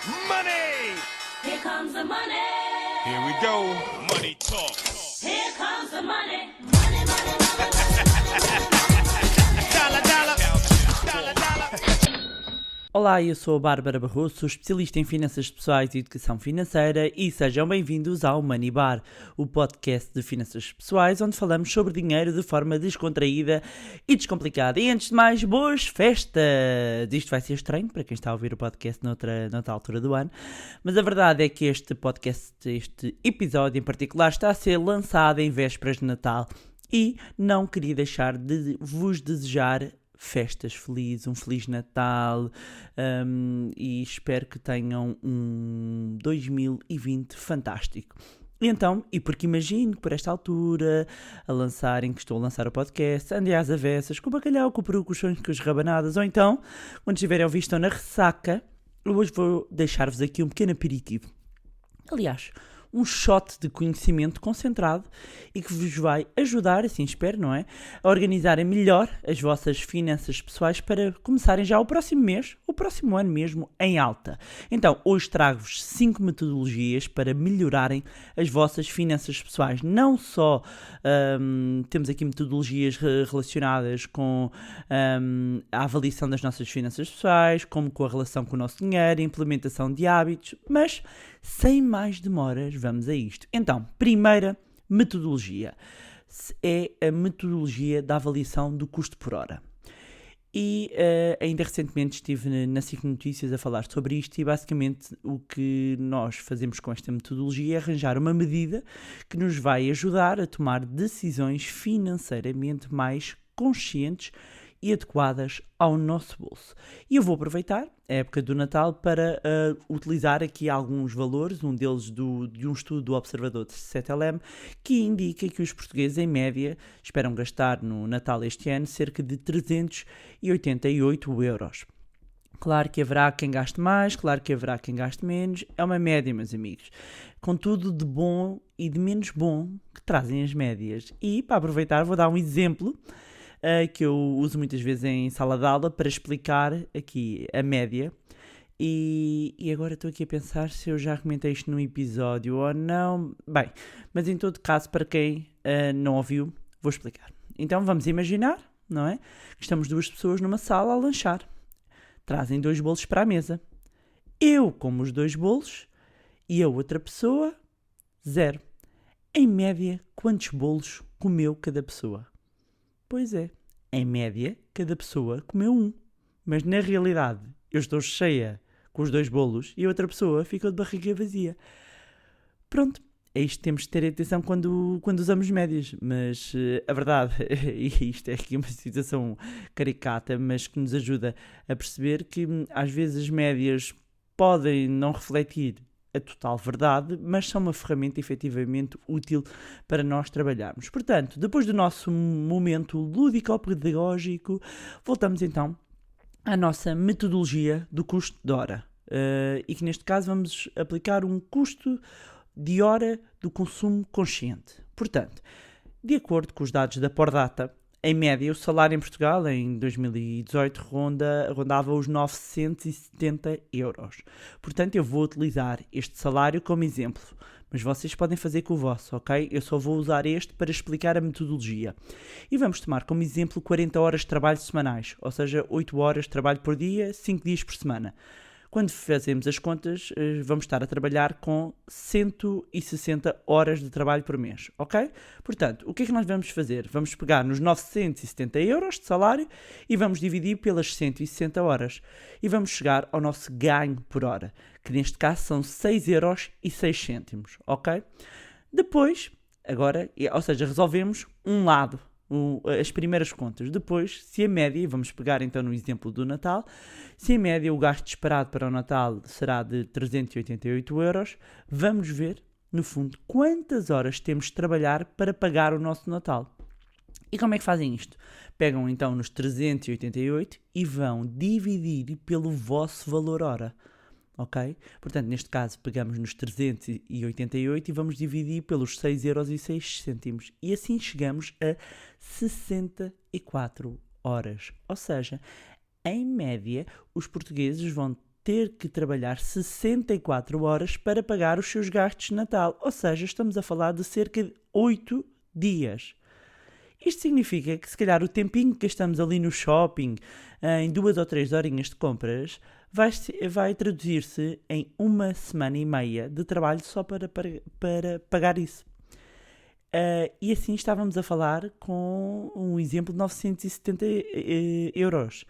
Money! Here comes the money. Here we go. Money talk. Here comes the money. Money, money, money. Dollar, dollar. Dollar, dollar. Olá, eu sou a Bárbara Barroso, sou especialista em finanças pessoais e educação financeira e sejam bem-vindos ao Money Bar, o podcast de finanças pessoais onde falamos sobre dinheiro de forma descontraída e descomplicada. E antes de mais, boas festas! Isto vai ser estranho para quem está a ouvir o podcast noutra altura do ano, mas a verdade é que este episódio em particular está a ser lançado em vésperas de Natal e não queria deixar de vos desejar festas felizes, um Feliz Natal e espero que tenham um 2020 fantástico. E porque imagino que por esta altura, que estou a lançar o podcast, andem às avessas, com o bacalhau, com o peru, com os sonhos, com as rabanadas, ou então, quando estiverem a ouvir, estão na ressaca, eu hoje vou deixar-vos aqui um pequeno aperitivo. Aliás, um shot de conhecimento concentrado e que vos vai ajudar, assim espero, não é? A organizarem melhor as vossas finanças pessoais para começarem já o próximo mês, o próximo ano mesmo, em alta. Então, hoje trago-vos 5 metodologias para melhorarem as vossas finanças pessoais. Não só temos aqui metodologias relacionadas com a avaliação das nossas finanças pessoais, como com a relação com o nosso dinheiro, a implementação de hábitos, mas sem mais demoras, vamos a isto. Então, primeira metodologia é a metodologia da avaliação do custo por hora. E ainda recentemente estive na SIC Notícias a falar sobre isto e basicamente o que nós fazemos com esta metodologia é arranjar uma medida que nos vai ajudar a tomar decisões financeiramente mais conscientes e adequadas ao nosso bolso. E eu vou aproveitar a época do Natal para utilizar aqui alguns valores, um deles de um estudo do Observador de 7LM, que indica que os portugueses, em média, esperam gastar no Natal este ano cerca de 388 euros. Claro que haverá quem gaste mais, claro que haverá quem gaste menos, é uma média, meus amigos. Contudo, de bom e de menos bom que trazem as médias. E, para aproveitar, vou dar um exemplo que eu uso muitas vezes em sala de aula para explicar aqui a média. E agora estou aqui a pensar se eu já comentei isto num episódio ou não. Bem, mas em todo caso, para quem não ouviu, vou explicar. Então vamos imaginar, não é? Que estamos 2 pessoas numa sala a lanchar. Trazem 2 bolos para a mesa. Eu como os 2 bolos e a outra pessoa, 0. Em média, quantos bolos comeu cada pessoa? Pois é, em média, cada pessoa comeu 1. Mas na realidade, eu estou cheia com os 2 bolos e a outra pessoa ficou de barriga vazia. Pronto, é isto que temos de ter atenção quando usamos médias. Mas a verdade, e isto é aqui uma situação caricata, mas que nos ajuda a perceber que às vezes as médias podem não refletir a total verdade, mas são uma ferramenta efetivamente útil para nós trabalharmos. Portanto, depois do nosso momento lúdico-pedagógico, voltamos então à nossa metodologia do custo de hora. E que neste caso vamos aplicar um custo de hora do consumo consciente. Portanto, de acordo com os dados da Pordata, em média, o salário em Portugal, em 2018, rondava os 970 euros. Portanto, eu vou utilizar este salário como exemplo, mas vocês podem fazer com o vosso, ok? Eu só vou usar este para explicar a metodologia. E vamos tomar como exemplo 40 horas de trabalho semanais, ou seja, 8 horas de trabalho por dia, 5 dias por semana. Quando fazemos as contas, vamos estar a trabalhar com 160 horas de trabalho por mês, ok? Portanto, o que é que nós vamos fazer? Vamos pegar nos 970 euros de salário e vamos dividir pelas 160 horas. E vamos chegar ao nosso ganho por hora, que neste caso são 6,06 euros, ok? Depois, agora, ou seja, resolvemos um lado. As primeiras contas. Depois, se a média, e vamos pegar então no exemplo do Natal, se a média o gasto esperado para o Natal será de 388 euros, vamos ver, no fundo, quantas horas temos de trabalhar para pagar o nosso Natal. E como é que fazem isto? Pegam então nos 388 e vão dividir pelo vosso valor hora. Ok? Portanto, neste caso, pegamos nos 388 e vamos dividir pelos 6,06 euros. E assim chegamos a 64 horas. Ou seja, em média, os portugueses vão ter que trabalhar 64 horas para pagar os seus gastos de Natal. Ou seja, estamos a falar de cerca de 8 dias. Isto significa que se calhar o tempinho que gastamos ali no shopping, em 2 ou 3 horinhas de compras, vai traduzir-se em 1 semana e meia de trabalho só para pagar isso. E assim estávamos a falar com um exemplo de 970 euros.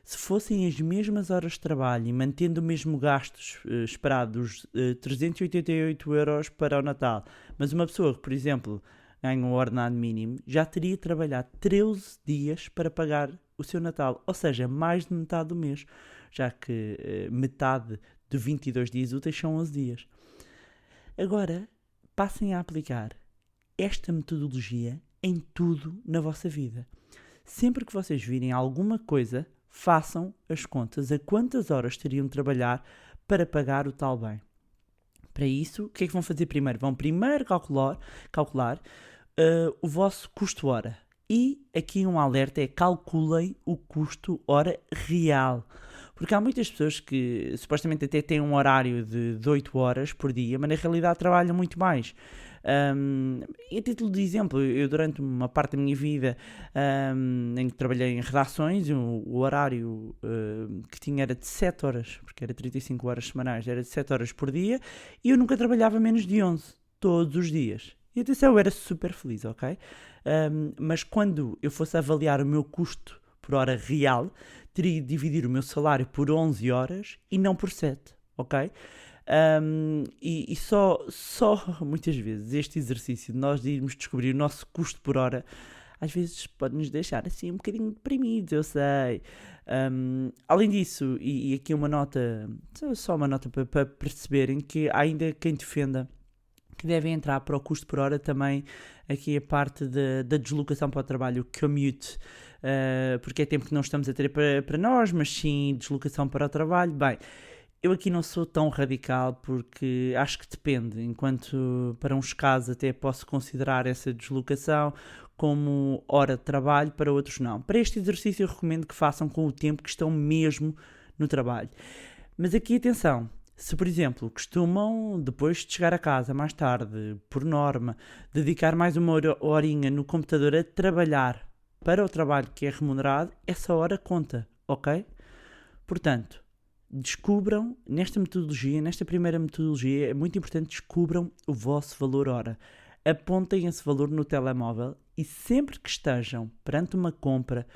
Se fossem as mesmas horas de trabalho e mantendo o mesmo gastos esperados, 388 euros para o Natal, mas uma pessoa que, por exemplo, ganha um ordenado mínimo, já teria trabalhado 13 dias para pagar o seu Natal, ou seja, mais de metade do mês, já que metade de 22 dias úteis são 11 dias. Agora, passem a aplicar esta metodologia em tudo na vossa vida. Sempre que vocês virem alguma coisa, façam as contas a quantas horas teriam de trabalhar para pagar o tal bem. Para isso, o que é que vão fazer primeiro? Vão primeiro calcular o vosso custo-hora. E aqui um alerta é: calculem o custo-hora real. Porque há muitas pessoas que supostamente até têm um horário de 8 horas por dia, mas na realidade trabalham muito mais. E a título de exemplo, eu durante uma parte da minha vida em que trabalhei em redações, o horário que tinha era de 7 horas, porque era 35 horas semanais, era de 7 horas por dia, e eu nunca trabalhava menos de 11, todos os dias. E atenção, eu era super feliz, ok? Mas quando eu fosse avaliar o meu custo por hora real, teria de dividir o meu salário por 11 horas e não por 7, ok? E só muitas vezes este exercício de nós irmos descobrir o nosso custo por hora às vezes pode nos deixar assim um bocadinho deprimidos, eu sei. Além disso, e aqui uma nota, só uma nota para perceberem que há ainda quem defenda que devem entrar para o custo por hora também aqui a parte da deslocação para o trabalho, o commute, porque é tempo que não estamos a ter para nós, mas sim deslocação para o trabalho. Bem, eu aqui não sou tão radical porque acho que depende, enquanto para uns casos até posso considerar essa deslocação como hora de trabalho, para outros não. Para este exercício eu recomendo que façam com o tempo que estão mesmo no trabalho. Mas aqui atenção, se por exemplo costumam depois de chegar a casa mais tarde, por norma, dedicar mais uma horinha no computador a trabalhar para o trabalho que é remunerado, essa hora conta, ok? Portanto, descubram nesta primeira metodologia, é muito importante, descubram o vosso valor hora. Apontem esse valor no telemóvel e sempre que estejam perante uma compra,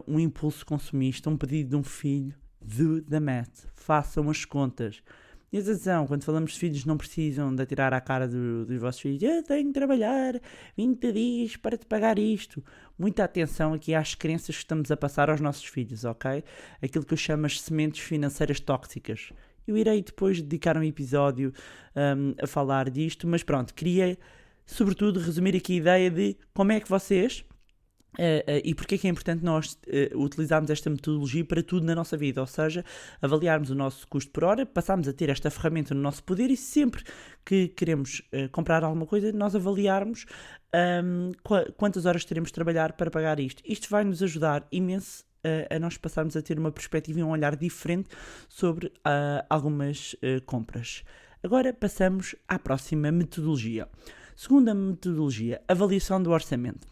um impulso consumista, um pedido de um filho, do the math, façam as contas. E atenção, quando falamos de filhos, não precisam de atirar à cara dos vossos filhos: eu tenho de trabalhar 20 dias para te pagar isto. Muita atenção aqui às crenças que estamos a passar aos nossos filhos, ok? Aquilo que eu chamo as sementes financeiras tóxicas. Eu irei depois dedicar um episódio a falar disto, mas pronto, queria sobretudo resumir aqui a ideia de como é que vocês... e porque é que é importante nós utilizarmos esta metodologia para tudo na nossa vida, ou seja, avaliarmos o nosso custo por hora, passarmos a ter esta ferramenta no nosso poder e sempre que queremos comprar alguma coisa, nós avaliarmos quantas horas teremos de trabalhar para pagar isto. Isto vai nos ajudar imenso a nós passarmos a ter uma perspectiva e um olhar diferente sobre algumas compras. Agora passamos à próxima metodologia. Segunda metodologia, avaliação do orçamento.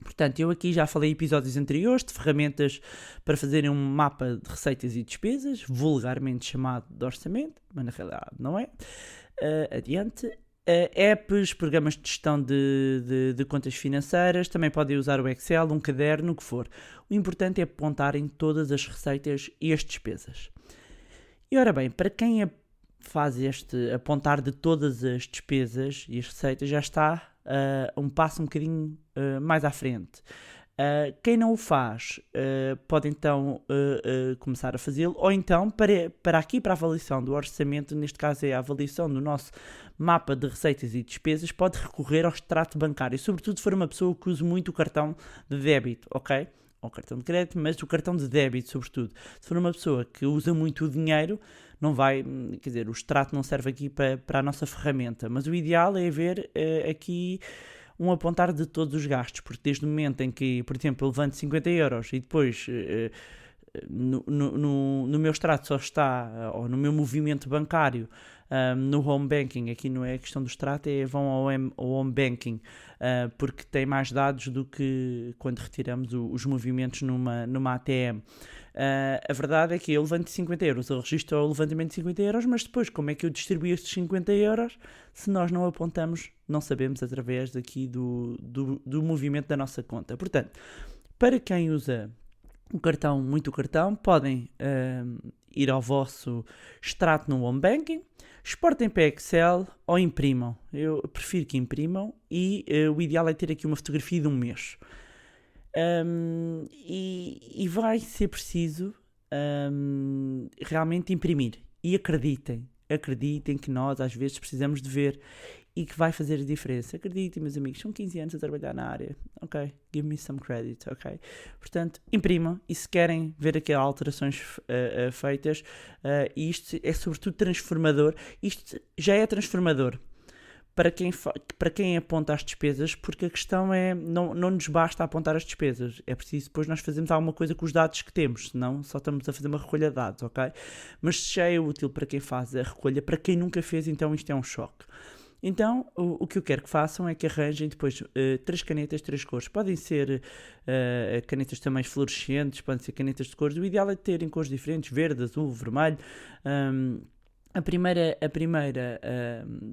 Portanto, eu aqui já falei em episódios anteriores de ferramentas para fazerem um mapa de receitas e despesas, vulgarmente chamado de orçamento, mas na realidade não é. Adiante. Apps, programas de gestão de contas financeiras, também podem usar o Excel, um caderno, o que for. O importante é apontarem todas as receitas e as despesas. E ora bem, para quem faz este apontar de todas as despesas e as receitas, já está um passo um bocadinho mais à frente. Quem não o faz pode então começar a fazê-lo, ou então para a avaliação do orçamento, neste caso é a avaliação do nosso mapa de receitas e despesas, pode recorrer ao extrato bancário, sobretudo se for uma pessoa que use muito o cartão de débito, ok? Ou cartão de crédito, mas o cartão de débito sobretudo. Se for uma pessoa que usa muito o dinheiro, não vai, quer dizer, o extrato não serve aqui para a nossa ferramenta, mas o ideal é haver aqui um apontar de todos os gastos, porque desde o momento em que, por exemplo, eu levanto 50 euros e depois no meu extrato só está, ou no meu movimento bancário, no home banking, aqui não é a questão do extrato, vão ao home banking, porque tem mais dados do que quando retiramos os movimentos numa ATM. A verdade é que eu levanto 50 euros, eu registro o levantamento de 50 euros, mas depois como é que eu distribuo estes 50 euros se nós não apontamos, não sabemos através daqui do movimento da nossa conta. Portanto, para quem usa muito cartão, podem ir ao vosso extrato no home banking, exportem para Excel ou imprimam. Eu prefiro que imprimam e o ideal é ter aqui uma fotografia de um mês. E vai ser preciso realmente imprimir. E acreditem que nós às vezes precisamos de ver e que vai fazer a diferença. Acreditem, meus amigos, são 15 anos a trabalhar na área. Ok, give me some credit, ok? Portanto, imprimam e se querem ver aqui alterações feitas, isto é sobretudo transformador. Isto já é transformador para quem aponta as despesas, porque a questão é, não nos basta apontar as despesas, é preciso depois nós fazermos alguma coisa com os dados que temos, senão só estamos a fazer uma recolha de dados, ok? Mas se já é útil para quem faz a recolha, para quem nunca fez, então isto é um choque. Então, o que eu quero que façam é que arranjem depois 3 canetas, 3 cores. Podem ser canetas também fluorescentes, podem ser canetas de cores. O ideal é terem cores diferentes, verde, azul, vermelho. A primeira,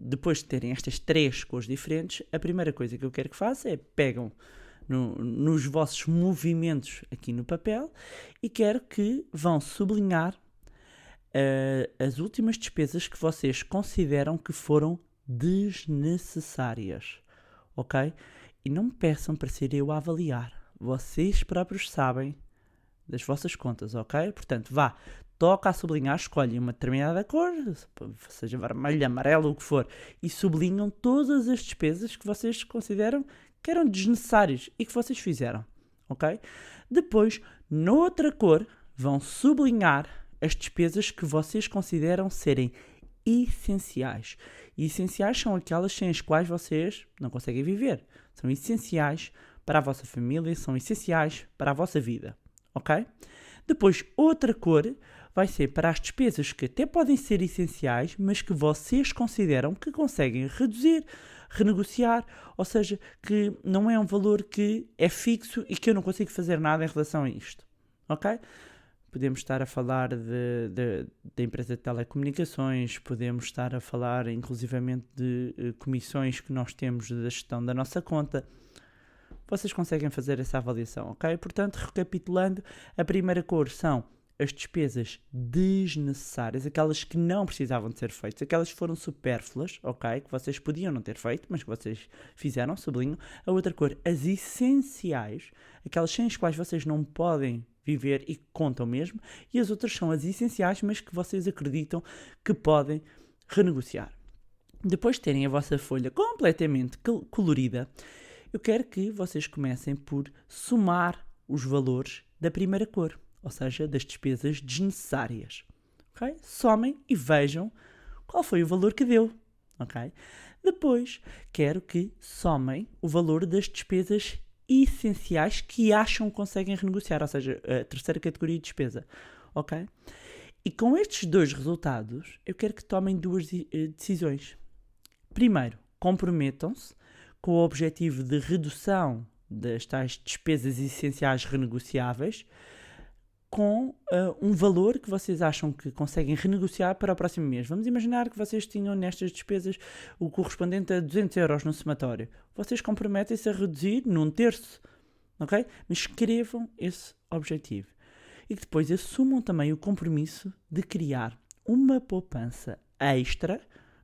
depois de terem estas 3 cores diferentes, a primeira coisa que eu quero que façam é pegam nos vossos movimentos aqui no papel e quero que vão sublinhar as últimas despesas que vocês consideram que foram desnecessárias, ok? E não me peçam para ser eu a avaliar. Vocês próprios sabem das vossas contas, ok? Portanto, toca a sublinhar, escolhem uma determinada cor, seja vermelho, amarelo, o que for, e sublinham todas as despesas que vocês consideram que eram desnecessárias e que vocês fizeram, ok? Depois, noutra cor, vão sublinhar as despesas que vocês consideram serem essenciais. E essenciais são aquelas sem as quais vocês não conseguem viver. São essenciais para a vossa família, são essenciais para a vossa vida, ok? Depois, outra cor vai ser para as despesas que até podem ser essenciais, mas que vocês consideram que conseguem reduzir, renegociar, ou seja, que não é um valor que é fixo e que eu não consigo fazer nada em relação a isto, ok? Podemos estar a falar da empresa de telecomunicações, podemos estar a falar inclusivamente de comissões que nós temos da gestão da nossa conta. Vocês conseguem fazer essa avaliação, ok? Portanto, recapitulando, a primeira cor são as despesas desnecessárias, aquelas que não precisavam de ser feitas, aquelas que foram supérfluas, ok? Que vocês podiam não ter feito, mas que vocês fizeram, sublinho. A outra cor, as essenciais, aquelas sem as quais vocês não podem viver e que contam mesmo, e as outras são as essenciais, mas que vocês acreditam que podem renegociar. Depois de terem a vossa folha completamente colorida, eu quero que vocês comecem por somar os valores da primeira cor, ou seja, das despesas desnecessárias. Okay? Somem e vejam qual foi o valor que deu. Okay? Depois, quero que somem o valor das despesas essenciais que acham que conseguem renegociar, ou seja, a terceira categoria de despesa. Ok? E com estes 2 resultados, eu quero que tomem 2 decisões. Primeiro, comprometam-se com o objetivo de redução das tais despesas essenciais renegociáveis com um valor que vocês acham que conseguem renegociar para o próximo mês. Vamos imaginar que vocês tinham nestas despesas o correspondente a 200 euros no somatório. Vocês comprometem-se a reduzir num terço, ok? Mas escrevam esse objetivo. E que depois assumam também o compromisso de criar uma poupança extra.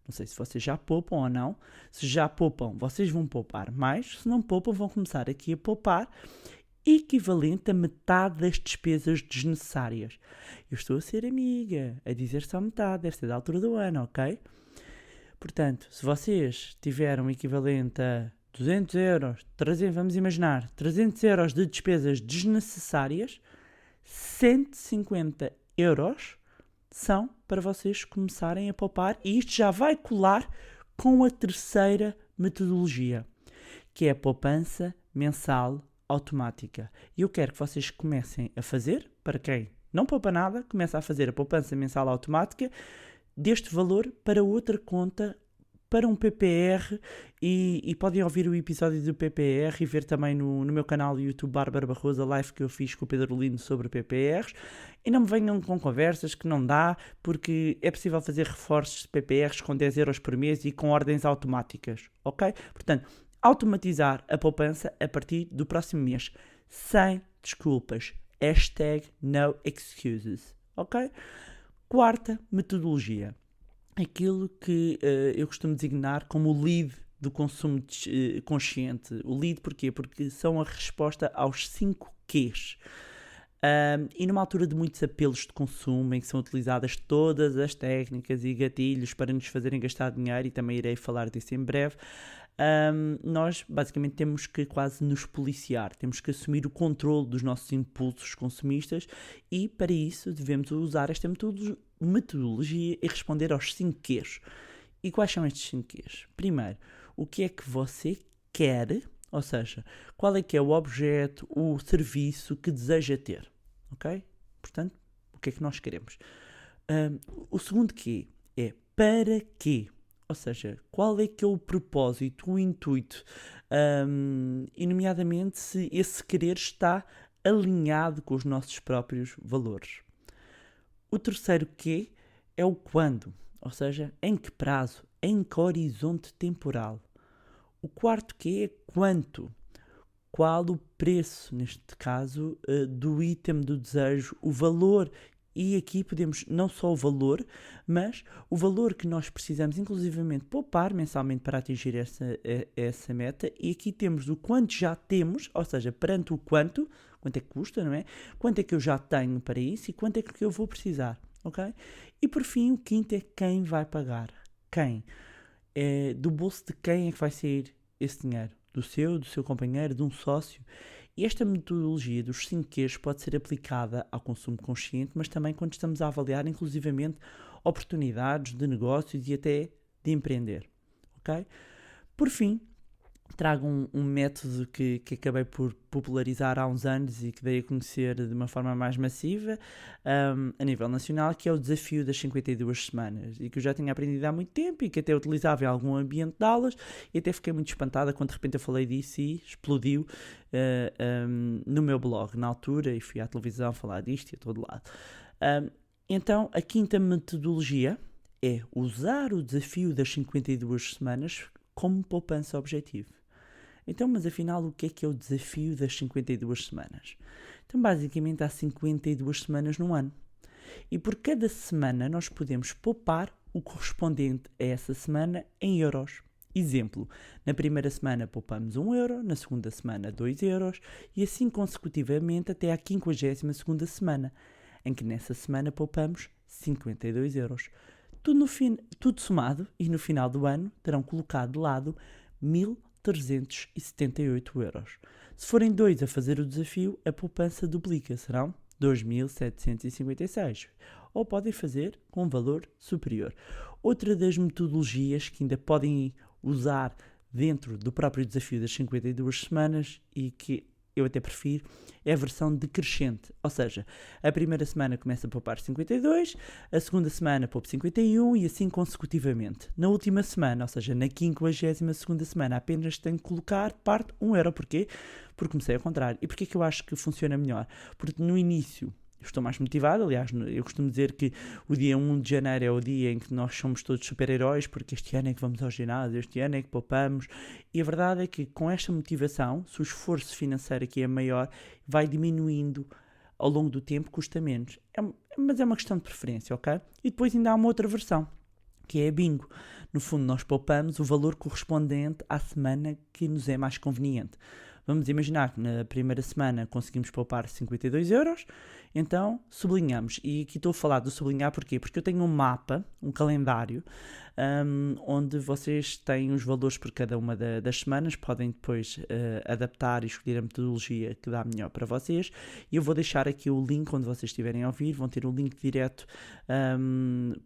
Não sei se vocês já poupam ou não. Se já poupam, vocês vão poupar mais. Se não poupam, vão começar aqui a poupar equivalente a metade das despesas desnecessárias. Eu estou a ser amiga, a dizer só metade, deve ser da altura do ano, ok? Portanto, se vocês tiveram equivalente a 200 euros, vamos imaginar, 300 euros de despesas desnecessárias, 150 euros são para vocês começarem a poupar, e isto já vai colar com a terceira metodologia, que é a poupança mensal automática. E eu quero que vocês comecem a fazer, para quem não poupa nada, começa a fazer a poupança mensal automática deste valor para outra conta, para um PPR, e podem ouvir o episódio do PPR e ver também no meu canal do YouTube Bárbara Barroso a live que eu fiz com o Pedro Lino sobre PPRs. E não me venham com conversas que não dá, porque é possível fazer reforços de PPRs com 10 euros por mês e com ordens automáticas, ok? Portanto, automatizar a poupança a partir do próximo mês, sem desculpas. #no excuses, ok? Quarta metodologia. Aquilo que eu costumo designar como o lead do consumo consciente. O lead porquê? Porque são a resposta aos 5 Qs. E numa altura de muitos apelos de consumo, em que são utilizadas todas as técnicas e gatilhos para nos fazerem gastar dinheiro, e também irei falar disso em breve, nós basicamente temos que quase nos policiar, temos que assumir o controle dos nossos impulsos consumistas, e para isso devemos usar esta metodologia e responder aos 5 Qs. E quais são estes 5 Qs? Primeiro, o que é que você quer, ou seja, qual é que é o objeto, o serviço que deseja ter, ok? Portanto, o que é que nós queremos? O segundo Q é para quê? Ou seja, qual é que é o propósito, o intuito, e nomeadamente se esse querer está alinhado com os nossos próprios valores. O terceiro Q é o quando, ou seja, em que prazo, em que horizonte temporal. O quarto Q é quanto, qual o preço, neste caso, do item do desejo, o valor. E aqui podemos não só o valor, mas o valor que nós precisamos, inclusivamente, poupar mensalmente para atingir essa meta. E aqui temos o quanto já temos, ou seja, perante o quanto é que custa, não é? Quanto é que eu já tenho para isso e quanto é que eu vou precisar, ok? E por fim, o quinto é quem vai pagar. Quem? Do bolso de quem é que vai sair esse dinheiro? Do seu companheiro, de um sócio? E esta metodologia dos 5 Qs pode ser aplicada ao consumo consciente, mas também quando estamos a avaliar, inclusivamente, oportunidades de negócios e até de empreender, ok? Por fim, trago um método que acabei por popularizar há uns anos e que dei a conhecer de uma forma mais massiva a nível nacional, que é o desafio das 52 semanas, e que eu já tinha aprendido há muito tempo e que até utilizava em algum ambiente de aulas, e até fiquei muito espantada quando de repente eu falei disso e explodiu no meu blog na altura, e fui à televisão falar disto e a todo lado. Então, a quinta metodologia é usar o desafio das 52 semanas como poupança objetivo. Então, mas afinal, o que é o desafio das 52 semanas? Então, basicamente, há 52 semanas no ano. E por cada semana nós podemos poupar o correspondente a essa semana em euros. Exemplo, na primeira semana poupamos 1 euro, na segunda semana 2 euros e assim consecutivamente até à 52ª semana, em que nessa semana poupamos 52 euros. Tudo somado, e no final do ano terão colocado de lado 1.378 euros. Se forem 2 a fazer o desafio, a poupança duplica, serão 2.756. Ou podem fazer com um valor superior. Outra das metodologias que ainda podem usar dentro do próprio desafio das 52 semanas e que eu até prefiro, é a versão decrescente. Ou seja, a primeira semana começa a poupar 52, a segunda semana poupa 51 e assim consecutivamente. Na última semana, ou seja, na 52ª semana, apenas tenho que colocar parte 1 euro. Porquê? Porque comecei ao contrário. E porquê que eu acho que funciona melhor? Porque no início eu estou mais motivado. Aliás, eu costumo dizer que o dia 1 de janeiro é o dia em que nós somos todos super-heróis, porque este ano é que vamos ao ginásio, este ano é que poupamos. E a verdade é que com esta motivação, se o esforço financeiro aqui é maior, vai diminuindo ao longo do tempo, custa menos. Mas é uma questão de preferência, ok? E depois ainda há uma outra versão, que é a bingo. No fundo, nós poupamos o valor correspondente à semana que nos é mais conveniente. Vamos imaginar que na primeira semana conseguimos poupar 52 euros, então sublinhamos. E aqui estou a falar do sublinhar porquê? Porque eu tenho um mapa, um calendário, onde vocês têm os valores por cada uma das semanas, podem depois adaptar e escolher a metodologia que dá melhor para vocês. E eu vou deixar aqui o link onde vocês estiverem a ouvir, vão ter um link direto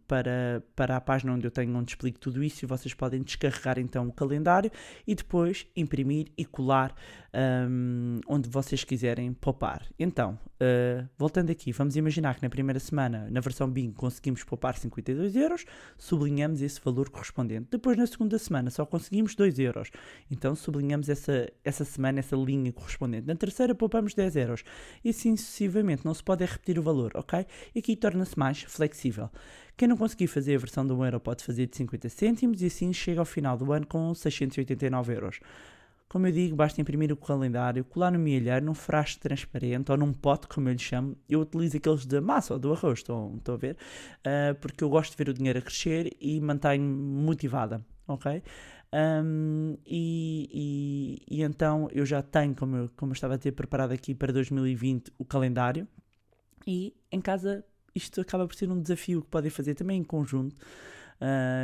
para a página onde explico tudo isso, e vocês podem descarregar então o calendário e depois imprimir e colar onde vocês quiserem poupar. Então, voltando aqui, vamos imaginar que na primeira semana, na versão Bingo, conseguimos poupar 52 euros, sublinhamos esse valor correspondente. Depois, na segunda semana, só conseguimos 2 euros. Então, sublinhamos essa semana, essa linha correspondente. Na terceira, poupamos 10 euros. E assim sucessivamente, não se pode repetir o valor, ok? E aqui torna-se mais flexível. Quem não conseguir fazer a versão de 1 euro pode fazer de 50 cêntimos e assim chega ao final do ano com 689 euros. Como eu digo, basta imprimir o calendário, colar no milheiro, num frasco transparente ou num pote, como eu lhe chamo. Eu utilizo aqueles de massa ou do arroz, estão a ver? Porque eu gosto de ver o dinheiro a crescer e mantenho-me motivada, ok? E então eu já tenho, como eu estava a ter preparado aqui para 2020, o calendário. E em casa isto acaba por ser um desafio que podem fazer também em conjunto.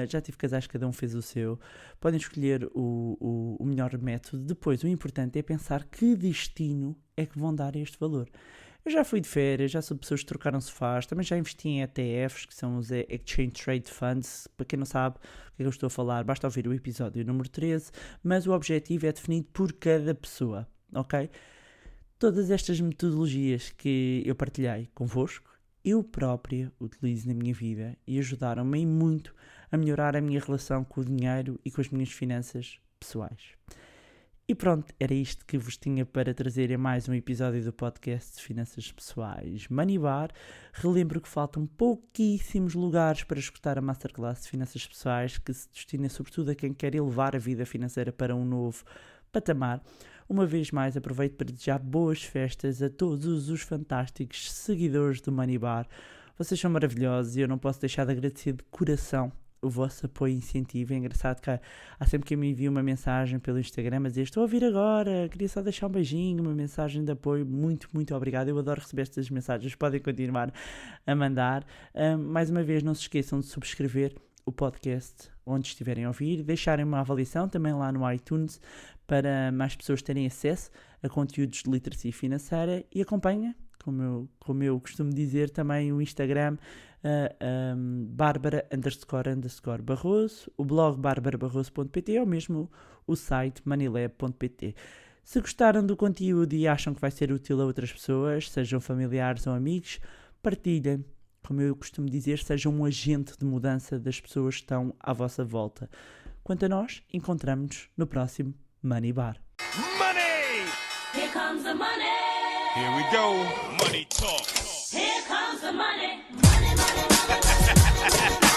Já tive casais, cada um fez o seu. Podem escolher o melhor método. Depois, o importante é pensar que destino é que vão dar a este valor. Eu já fui de férias, já sou pessoas que trocaram sofás, também já investi em ETFs, que são os Exchange Trade Funds. Para quem não sabe o que é que eu estou a falar, basta ouvir o episódio número 13, mas o objetivo é definido por cada pessoa, ok? Todas estas metodologias que eu partilhei convosco, eu própria utilizo na minha vida e ajudaram-me muito a melhorar a minha relação com o dinheiro e com as minhas finanças pessoais. E pronto, era isto que vos tinha para trazer em mais um episódio do podcast de Finanças Pessoais Money Bar. Relembro que faltam pouquíssimos lugares para escutar a Masterclass de Finanças Pessoais, que se destina sobretudo a quem quer elevar a vida financeira para um novo patamar. Uma vez mais, aproveito para desejar boas festas a todos os fantásticos seguidores do Money Bar. Vocês são maravilhosos e eu não posso deixar de agradecer de coração o vosso apoio e incentivo. É engraçado que há sempre que me envia uma mensagem pelo Instagram a dizer: estou a ouvir agora, queria só deixar um beijinho, uma mensagem de apoio. Muito, muito obrigado. Eu adoro receber estas mensagens, podem continuar a mandar. Mais uma vez, não se esqueçam de subscrever o podcast onde estiverem a ouvir, deixarem uma avaliação também lá no iTunes para mais pessoas terem acesso a conteúdos de literacia financeira e acompanhem, como eu costumo dizer, também o Instagram Barbara__Barroso, o blog barbarabarroso.pt ou mesmo o site moneylab.pt. Se gostaram do conteúdo e acham que vai ser útil a outras pessoas, sejam familiares ou amigos, partilhem. Como eu costumo dizer, sejam um agente de mudança das pessoas que estão à vossa volta. Quanto a nós, encontramos-nos no próximo Money Bar. Money! Here comes the money. Here we go. Money talk. Here comes the money. Money, money, money, money.